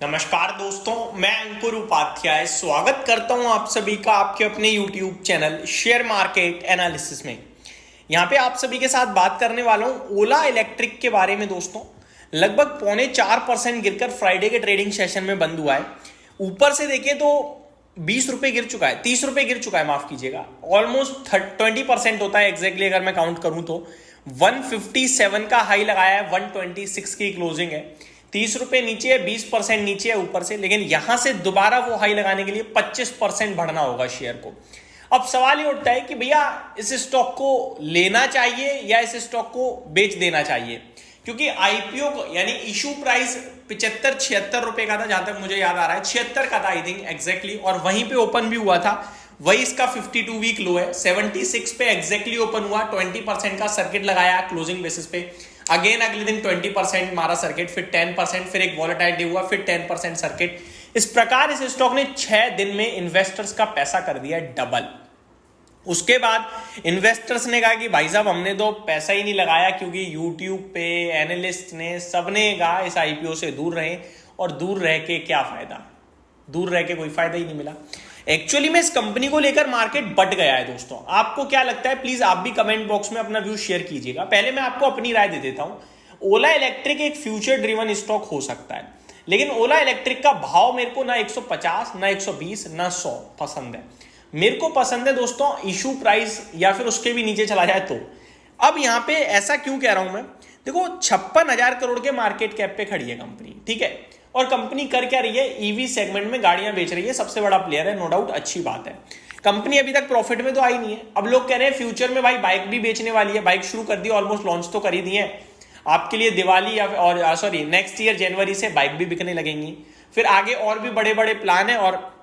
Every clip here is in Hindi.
नमस्कार दोस्तों, मैं अंकुर उपाध्याय स्वागत करता हूं आप सभी का आपके अपने YouTube channel share market analysis में। यहां पे आप सभी के साथ बात करने वाला हूं ओला इलेक्ट्रिक के बारे में। दोस्तों, लगभग 4.25% गिरकर फ्राइडे के ट्रेडिंग सेशन में बंद हुआ है। ऊपर से देखें तो 20 रुपए गिर चुका है, 30 रुपए गिर चुका है, माफ कीजिएगा। ऑलमोस्ट 20% होता है एग्जैक्टली अगर मैं काउंट करूं तो 157 का हाई लगाया है, 126 की क्लोजिंग है। 30 रुपए नीचे है, 20% नीचे है ऊपर से, लेकिन यहां से दोबारा वो हाई लगाने के लिए 25% बढ़ना होगा शेयर को। अब सवाल ये उठता है कि भैया इस स्टॉक को लेना चाहिए या इस स्टॉक को बेच देना चाहिए, क्योंकि आईपीओ यानी इशू प्राइस 75-76 रुपए का था, जहां तक मुझे याद आ रहा है 76 का था आई थिंक एग्जैक्टली, और वहीं पे ओपन भी हुआ था। वही इसका 52 वीक लो है, 76 पे एग्जैक्टली ओपन हुआ, 20% का सर्किट लगाया क्लोजिंग बेसिस पे। अगेन अगले दिन 20% मारा सर्किट, फिर 10%, फिर एक वॉलेटाइलिटी हुआ, फिर 10% सर्किट। इस प्रकार इस स्टॉक ने 6 दिन में इन्वेस्टर्स का पैसा कर दिया डबल। उसके बाद इन्वेस्टर्स ने कहा कि भाई साहब हमने तो पैसा ही नहीं लगाया, क्योंकि यूट्यूब पे एनालिस्ट ने सबने कहा इस आईपीओ से दूर रहें, और दूर रह के क्या फायदा, दूर रह के कोई फायदा ही नहीं मिला। एक्चुअली में इस कंपनी को लेकर मार्केट बट गया है। दोस्तों, आपको क्या लगता है, प्लीज आप भी कमेंट बॉक्स में अपना व्यू शेयर कीजिएगा। पहले मैं आपको अपनी राय दे देता हूं। ओला इलेक्ट्रिक एक फ्यूचर ड्रिवन स्टॉक हो सकता है, लेकिन ओला इलेक्ट्रिक का भाव मेरे को ना 150, ना 120, ना 100 पसंद है। मेरे को पसंद है दोस्तों इशू प्राइस या फिर उसके भी नीचे चला जाए तो। अब यहां पे ऐसा क्यों कह रहा हूं मैं, देखो 56,000 करोड़ के मार्केट कैप पे खड़ी है कंपनी, ठीक है, और कंपनी कर क्या रही है, ईवी सेगमेंट में गाड़ियां बेच रही है, सबसे बड़ा प्लेयर है, नो डाउट, अच्छी बात है। कंपनी अभी तक प्रॉफिट में तो आई नहीं है। अब लोग कह रहे हैं फ्यूचर में भाई बाइक भी बेचने वाली है, बाइक शुरू कर दी, ऑलमोस्ट लॉन्च तो कर ही दी है। आपके लिए दिवाली और सॉरी नेक्स्ट ईयर जनवरी से बाइक भी बिकने लगेंगी। फिर आगे और भी बड़े बड़े प्लान है, और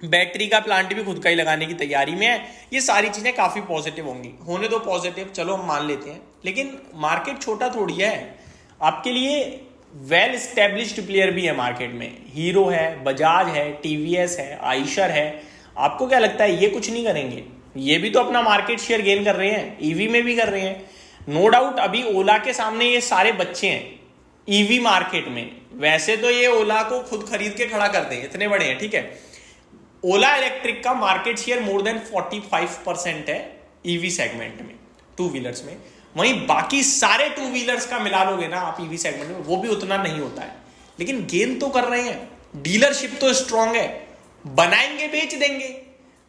बैटरी का प्लांट भी खुद का ही लगाने की तैयारी में है। ये सारी चीजें काफी पॉजिटिव होंगी, होने दो पॉजिटिव, चलो हम मान लेते हैं। लेकिन मार्केट छोटा थोड़ी है, आपके लिए वेल स्टैब्लिश्ड प्लेयर भी है मार्केट में। हीरो है, बजाज है, टीवीएस है, आइशर है। आपको क्या लगता है ये कुछ नहीं करेंगे? ये भी तो अपना मार्केट शेयर गेन कर रहे हैं, ईवी में भी कर रहे हैं। नो डाउट अभी ओला के सामने ये सारे बच्चे हैं ईवी मार्केट में। वैसे तो ये ओला को खुद खरीद के खड़ा कर दें, इतने बड़े हैं, ठीक है। ओला इलेक्ट्रिक का मार्केट शेयर मोर देन 45% है ईवी सेगमेंट में, टू व्हीलर्स में। वहीं बाकी सारे टू व्हीलर्स का मिला लोगे ना आप ईवी सेगमेंट में, वो भी उतना नहीं होता है, लेकिन गेन तो कर रहे हैं। डीलरशिप तो स्ट्रांग है, बनाएंगे बेच देंगे।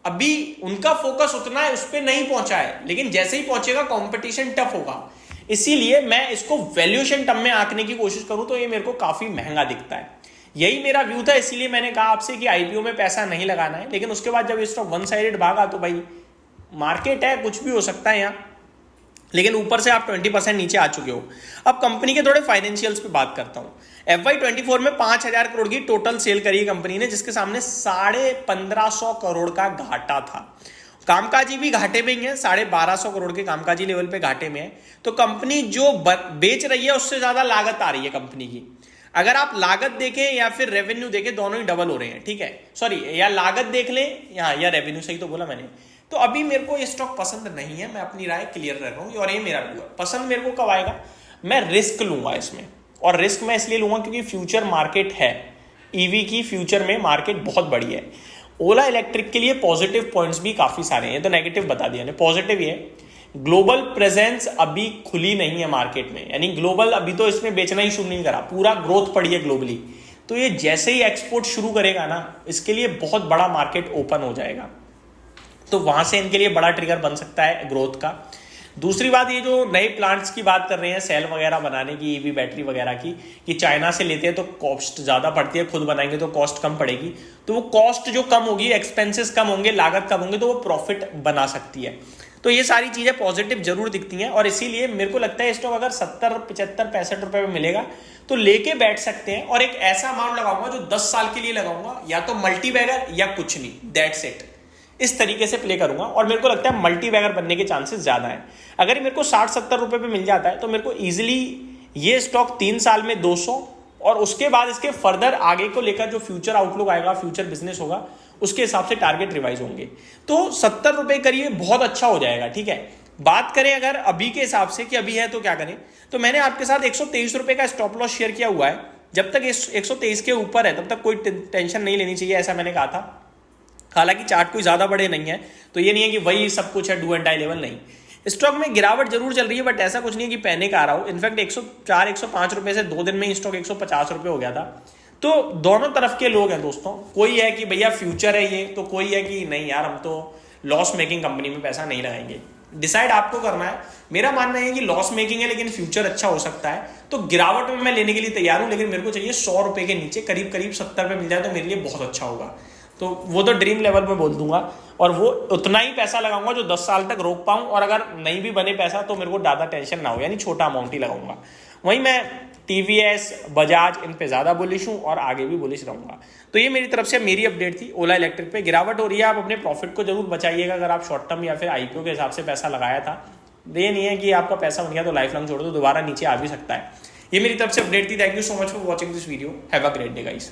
अभी उनका फोकस उतना है उस पर नहीं पहुंचा है, लेकिन जैसे ही पहुंचेगा कंपटीशन टफ होगा। इसीलिए मैं इसको वैल्यूएशन टर्म में आंकने की कोशिश करूं तो ये मेरे को काफी महंगा दिखता है। यही मेरा व्यू था, इसीलिए मैंने कहा आपसे कि आईपीओ में पैसा नहीं लगाना है। लेकिन उसके बाद जब ये स्टॉक वन साइडेड भागा तो भाई मार्केट है, कुछ भी हो सकता है यहाँ, लेकिन ऊपर से आप 20% नीचे आ चुके हो। अब कंपनी के थोड़े फाइनेंशियल्स पे बात करता हूं। FY24 में 5,000 करोड़ की टोटल सेल करी है कंपनी ने, जिसके सामने 1,550 करोड़ का घाटा था। कामकाजी भी घाटे में ही है, 1,250 करोड़ के कामकाजी लेवल पे घाटे में है। तो कंपनी जो बेच रही है उससे ज्यादा लागत आ रही है कंपनी की। अगर आप लागत देखें या फिर रेवेन्यू देखें, दोनों ही डबल हो रहे हैं, ठीक है। सॉरी, या लागत देख लें या रेवेन्यू, सही तो बोला मैंने। तो अभी मेरे को ये स्टॉक पसंद नहीं है, मैं अपनी राय क्लियर रह रहा हूँ, और ये मेरा व्यू है। पसंद मेरे को कब आएगा, मैं रिस्क लूंगा इसमें, और रिस्क मैं इसलिए लूंगा क्योंकि फ्यूचर मार्केट है ईवी की, फ्यूचर में मार्केट बहुत बड़ी है। ओला इलेक्ट्रिक के लिए पॉजिटिव पॉइंट्स भी काफी सारे हैं, तो नेगेटिव बता दिया, पॉजिटिव ये ग्लोबल प्रेजेंस अभी खुली नहीं है मार्केट में, यानी ग्लोबल अभी तो इसने बेचना ही शुरू नहीं करा, पूरा ग्रोथ पड़ी है ग्लोबली। तो ये जैसे ही एक्सपोर्ट शुरू करेगा ना, इसके लिए बहुत बड़ा मार्केट ओपन हो जाएगा, तो वहां से इनके लिए बड़ा ट्रिगर बन सकता है ग्रोथ का। दूसरी बात, ये जो नए प्लांट्स की बात कर रहे हैं सेल वगैरह बनाने की, ईवी बैटरी वगैरह की, कि चाइना से लेते हैं तो कॉस्ट ज्यादा पड़ती है, खुद बनाएंगे तो कॉस्ट कम पड़ेगी। तो वो कॉस्ट जो कम होगी, एक्सपेंसेस कम होंगे, लागत कम होंगे, तो वो प्रॉफिट बना सकती है। तो ये सारी चीजें पॉजिटिव जरूर दिखती हैं, और इसीलिए मेरे को लगता है स्टॉक अगर 70, 75, 65 रुपए में मिलेगा तो लेके बैठ सकते हैं। और एक ऐसा अमाउंट लगाऊंगा जो 10 साल के लिए लगाऊंगा, या तो मल्टी बैगर या कुछ नहीं, दैट्स इट। इस तरीके से प्ले करूंगा, और मेरे को लगता है मल्टी बैगर बनने के चांसेस ज्यादा है। अगर मेरे को 60-70 रुपए पे मिल जाता है तो मेरे को इजीली ये स्टॉक 3 साल में 200, और उसके बाद इसके फर्दर आगे को लेकर जो फ्यूचर आउटलुक आएगा, फ्यूचर बिजनेस होगा, उसके हिसाब से टारगेट रिवाइज होंगे। तो 70 रुपए करिए, बहुत अच्छा हो जाएगा, ठीक है। बात करें अगर अभी के हिसाब से कि अभी है तो क्या करें, तो मैंने आपके साथ 123 रुपए का स्टॉप लॉस शेयर किया हुआ है। जब तक 123 के ऊपर है तब तक कोई टेंशन नहीं लेनी चाहिए, ऐसा मैंने कहा था। हालांकि चार्ट कोई ज़्यादा बड़े नहीं है, तो ये नहीं है कि वही सब कुछ है, डू एंड डाई लेवल नहीं। स्टॉक में गिरावट जरूर चल रही है, बट ऐसा कुछ नहीं है कि पैनिक आ रहा हो। इनफैक्ट 104 105 रुपए से 2 दिन में ही स्टॉक 150 रुपए हो गया था। तो दोनों तरफ के लोग हैं दोस्तों, कोई है कि भैया फ्यूचर है ये, तो कोई है कि नहीं यार हम तो लॉस मेकिंग कंपनी में पैसा नहीं लगाएंगे। डिसाइड आपको करना है। मेरा मानना है कि लॉस मेकिंग है लेकिन फ्यूचर अच्छा हो सकता है, तो गिरावट में मैं लेने के लिए तैयार हूं, लेकिन मेरे को चाहिए 100 रुपए के नीचे, करीब करीब 70 पे मिल जाए तो मेरे लिए बहुत अच्छा होगा। तो वो तो ड्रीम लेवल पे बोल दूंगा, और वो उतना ही पैसा लगाऊंगा जो 10 साल तक रोक पाऊं, और अगर नहीं भी बने पैसा तो मेरे को ज़्यादा टेंशन ना हो, यानी छोटा अमाउंट ही लगाऊंगा। वहीं मैं टीवीएस, बजाज, इन पे ज़्यादा बुलिश हूँ और आगे भी बुलिश रहूंगा। तो ये मेरी तरफ से मेरी अपडेट थी। ओला इलेक्ट्रिक पे गिरावट हो रही है, आप अपने प्रॉफिट को जरूर बचाइएगा अगर आप शॉर्ट टर्म या फिर आईपीओ के हिसाब से पैसा लगाया था। ये नहीं है कि आपका पैसा बन गया तो लाइफ लॉन्ग छोड़ दो, दोबारा नीचे आ भी सकता है। ये मेरी तरफ से अपडेट थी। Thank you so much for watching this video. Have a great day guys.